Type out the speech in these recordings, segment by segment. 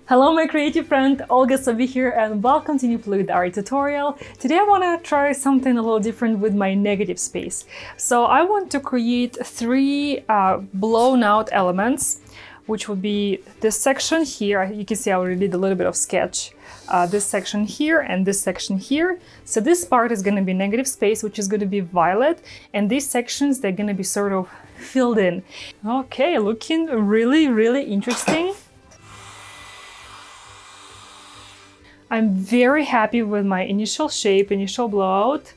Hello my creative friend, Olga Sobi here and welcome to new fluid art tutorial. Today I want to try something a little different with my negative space. So I want to create three blown out elements, which would be this section here. You can see I already did a little bit of sketch. This section here and this section here. So this part is going to be negative space, which is going to be violet, and these sections, they're going to be sort of filled in. Okay, looking really interesting. I'm very happy with my initial shape, initial blowout.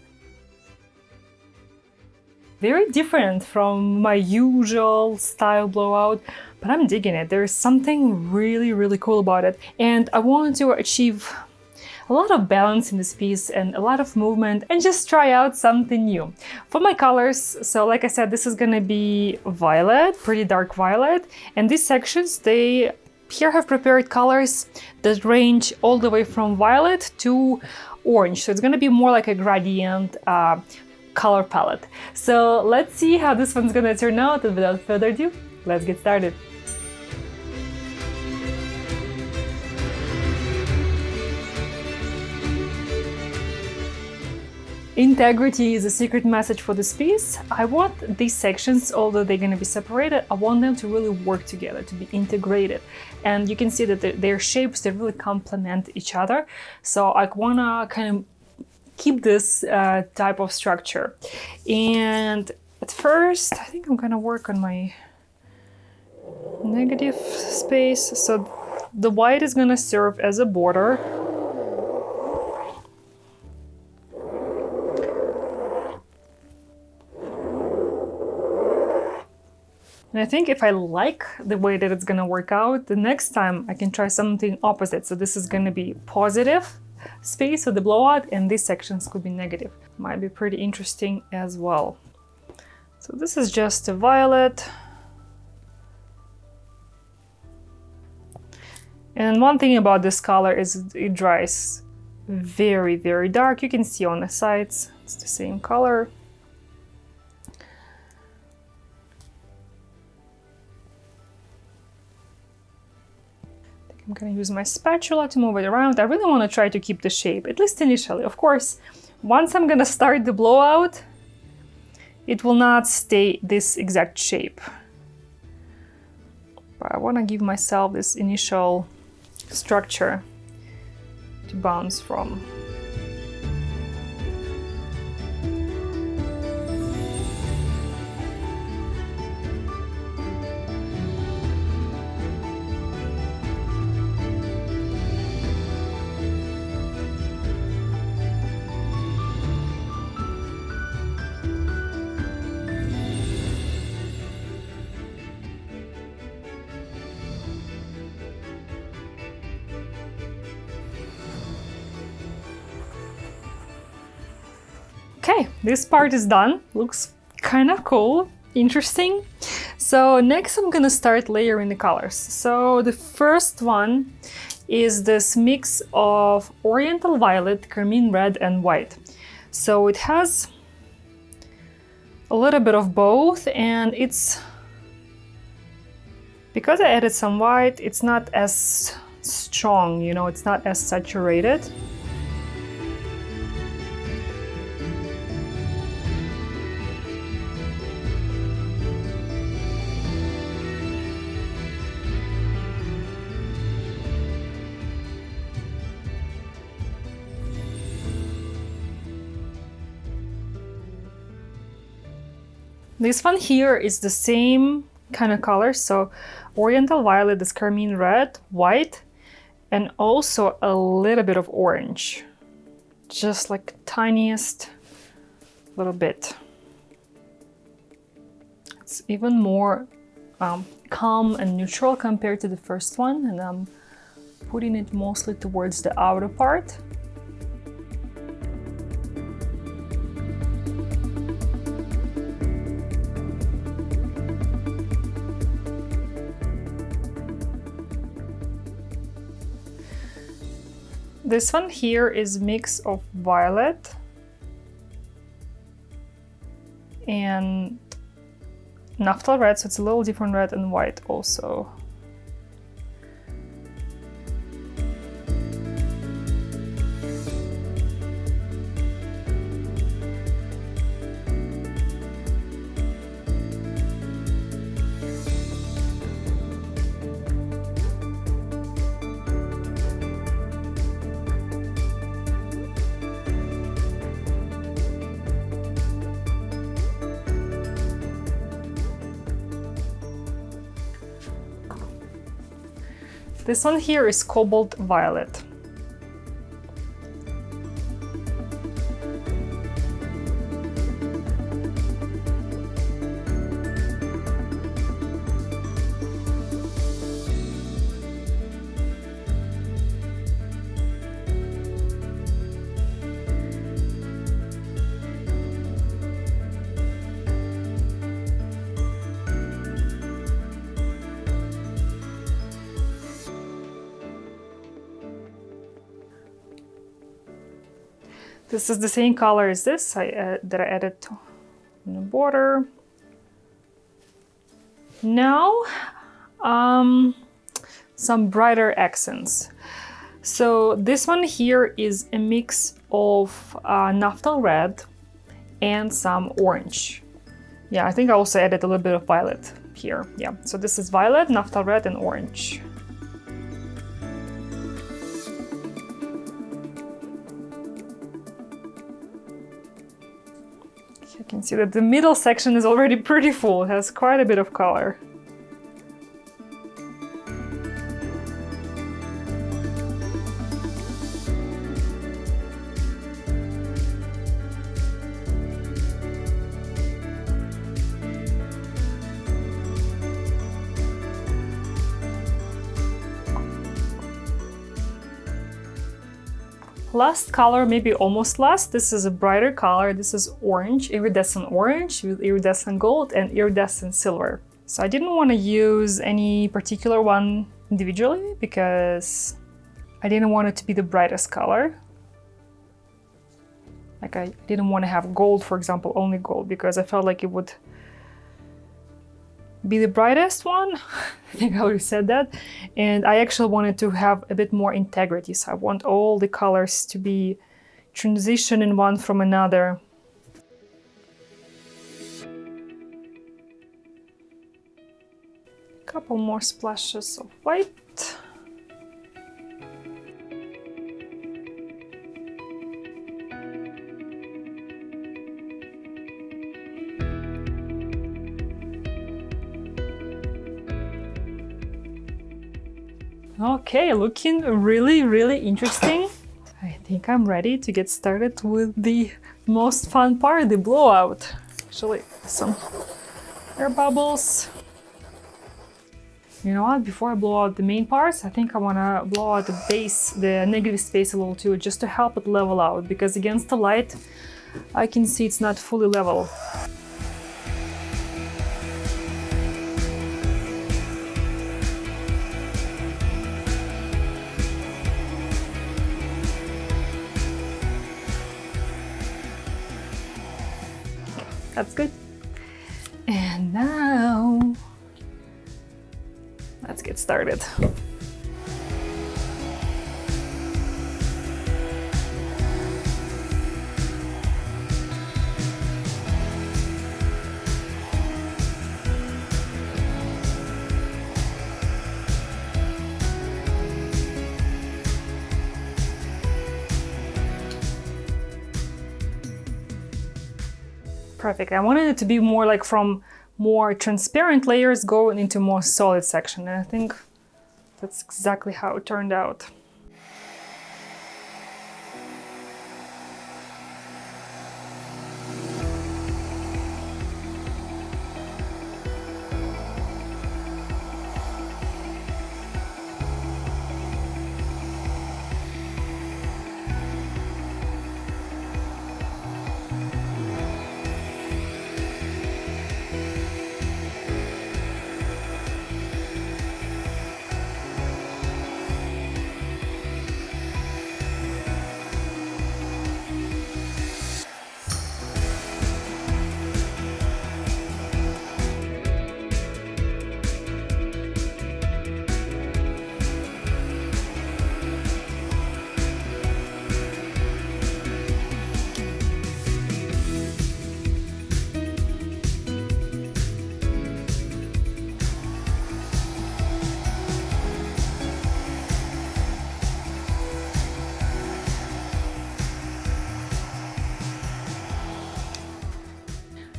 Very different from my usual style blowout, but I'm digging it. There's something really cool about it. And I wanted to achieve a lot of balance in this piece and a lot of movement and just try out something new. For my colors, so like I said, this is gonna be violet, pretty dark violet. And these sections, here I have prepared colors that range all the way from violet to orange. So it's going to be more like a gradient color palette. So let's see how this one's going to turn out. And without further ado, let's get started. Integrity is a secret message for this piece. I want these sections, although they're going to be separated, I want them to really work together, to be integrated. And you can see that their shapes, they really complement each other. So I want to kind of keep this type of structure. And at first, I think I'm going to work on my negative space. So the white is going to serve as a border. And I think if I like the way that it's gonna work out, the next time I can try something opposite. So this is gonna be positive space for the blowout, and these sections could be negative. Might be pretty interesting as well. So this is just a violet. And one thing about this color is it dries very dark. You can see on the sides, it's the same color. I'm going to use my spatula to move it around. I really want to try to keep the shape, at least initially. Of course, once I'm going to start the blowout, it will not stay this exact shape. But I want to give myself this initial structure to bounce from. Okay, this part is done. Looks kind of cool, interesting. So next I'm gonna start layering the colors. So the first one is this mix of Oriental Violet, Carmine Red, and White. So it has a little bit of both, and because I added some white, it's not as strong, you know, it's not as saturated. This one here is the same kind of color, so Oriental Violet is Carmine Red, White, and also a little bit of orange. Just like tiniest little bit. It's even more calm and neutral compared to the first one, and I'm putting it mostly towards the outer part. This one here is mix of violet and Naphthol red, so it's a little different red and white also. This one here is Cobalt Violet. This is the same color as this that I added on the border. Now, some brighter accents. So this one here is a mix of Naphthol Red and some orange. Yeah, I think I also added a little bit of violet here. Yeah, so this is violet, Naphthol Red, and orange. You can see that the middle section is already pretty full. It has quite a bit of color. Last color, maybe almost last, this is a brighter color. This is orange, iridescent orange with iridescent gold and iridescent silver. So I didn't want to use any particular one individually because I didn't want it to be the brightest color. Like I didn't want to have gold, for example, only gold, because I felt like it would be the brightest one. I think I already said that. And I actually wanted to have a bit more integrity. So I want all the colors to be transitioning one from another. A couple more splashes of white. Okay, looking really, really interesting. I think I'm ready to get started with the most fun part, the blowout. Actually, some air bubbles. You know what, before I blow out the main parts, I think I want to blow out the base, the negative space a little too, just to help it level out, because against the light, I can see it's not fully level. That's good. And now, let's get started. Perfect. I wanted it to be more like from more transparent layers going into more solid section. And I think that's exactly how it turned out.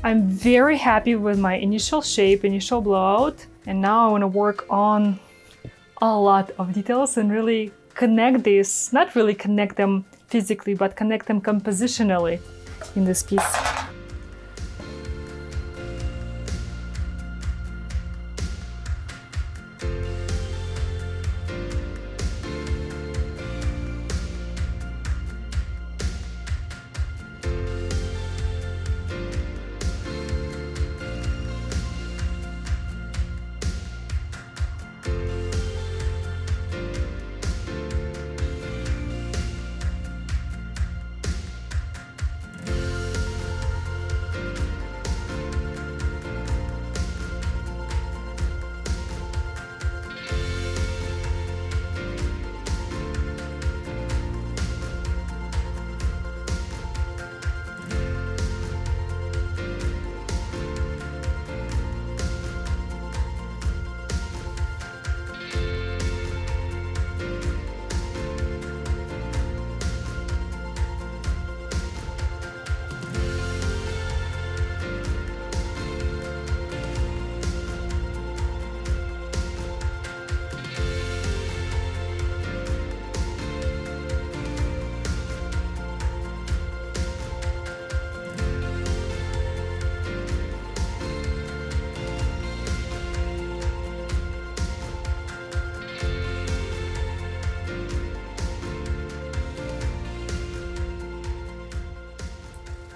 I'm very happy with my initial shape, initial blowout, and now I want to work on a lot of details and really connect this, not really connect them physically, but connect them compositionally in this piece.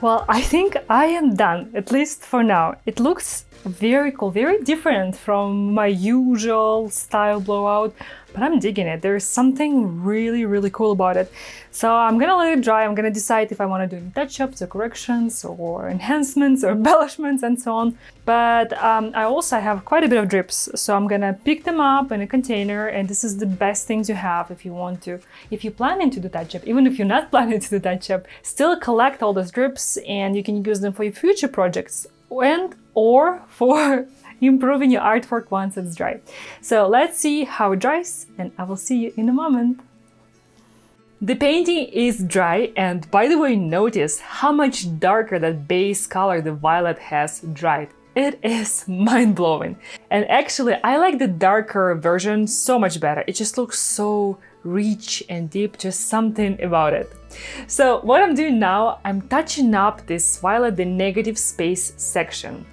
Well, I think I am done, at least for now. It looks very cool, very different from my usual style blowout, but I'm digging it. There's something really, really cool about it. So I'm gonna let it dry. I'm gonna decide if I want to do any touch-ups or corrections or enhancements or embellishments and so on. But I also have quite a bit of drips, so I'm gonna pick them up in a container, and this is the best thing to have if you want to. If you're planning to do touch-up, even if you're not planning to do touch-up, still collect all those drips and you can use them for your future projects and or for improving your artwork once it's dry. So let's see how it dries, and I will see you in a moment. The painting is dry, and by the way, notice how much darker that base color the violet has dried. It is mind-blowing. And actually, I like the darker version so much better. It just looks so rich and deep, just something about it. So what I'm doing now, I'm touching up this violet, the negative space section.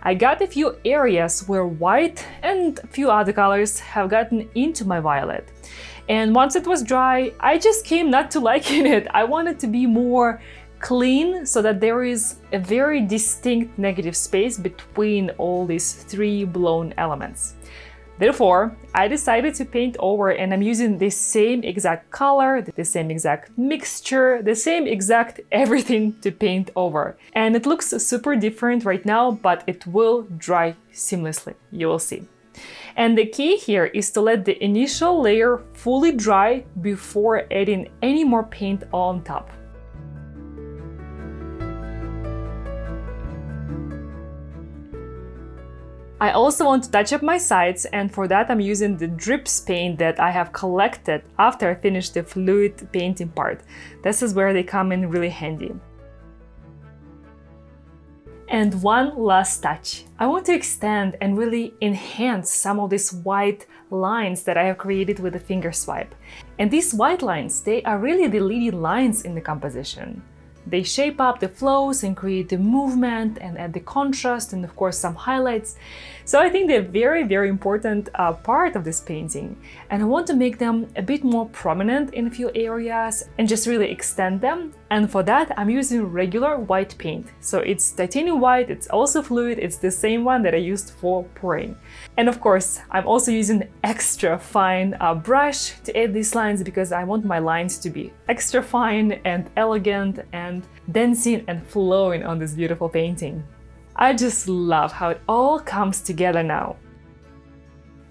I got a few areas where white and a few other colors have gotten into my violet. And once it was dry, I just came not to liking it. I wanted to be more clean so that there is a very distinct negative space between all these three blown elements. Therefore, I decided to paint over, and I'm using the same exact color, the same exact mixture, the same exact everything to paint over. And it looks super different right now, but it will dry seamlessly, you will see. And the key here is to let the initial layer fully dry before adding any more paint on top. I also want to touch up my sides, and for that I'm using the drips paint that I have collected after I finished the fluid painting part. This is where they come in really handy. And one last touch. I want to extend and really enhance some of these white lines that I have created with the finger swipe. And these white lines, they are really the leading lines in the composition. They shape up the flows and create the movement and add the contrast and of course some highlights. So I think they're very, very important part of this painting. And I want to make them a bit more prominent in a few areas and just really extend them. And for that, I'm using regular white paint. So it's titanium white, it's also fluid, it's the same one that I used for pouring. And of course, I'm also using extra fine brush to add these lines because I want my lines to be extra fine and elegant and dancing and flowing on this beautiful painting. I just love how it all comes together now.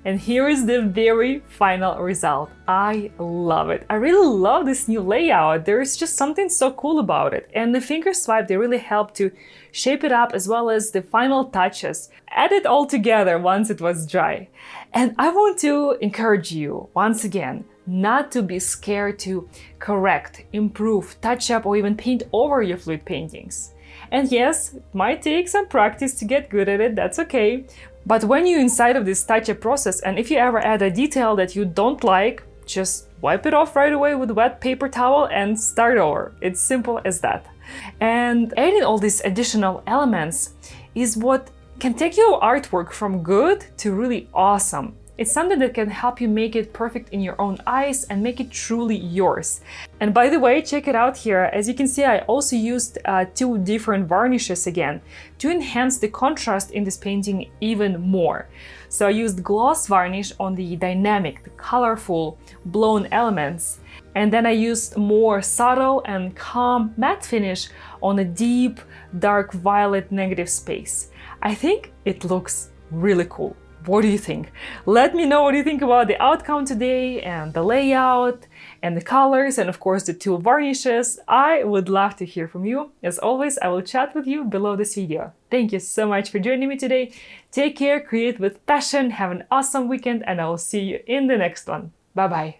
And here is the very final result. I love it. I really love this new layout. There is just something so cool about it. And the finger swipe, they really help to shape it up, as well as the final touches. Add it all together once it was dry. And I want to encourage you, once again, not to be scared to correct, improve, touch up, or even paint over your fluid paintings. And yes, it might take some practice to get good at it, that's okay. But when you're inside of this touch-up process, and if you ever add a detail that you don't like, just wipe it off right away with wet paper towel and start over. It's simple as that. And adding all these additional elements is what can take your artwork from good to really awesome. It's something that can help you make it perfect in your own eyes and make it truly yours. And by the way, check it out here. As you can see, I also used 2 different varnishes again to enhance the contrast in this painting even more. So I used gloss varnish on the dynamic, the colorful, blown elements. And then I used more subtle and calm matte finish on a deep, dark violet negative space. I think it looks really cool. What do you think? Let me know what you think about the outcome today and the layout and the colors and of course the 2 varnishes. I would love to hear from you. As always, I will chat with you below this video. Thank you so much for joining me today. Take care, create with passion, have an awesome weekend, and I will see you in the next one. Bye bye.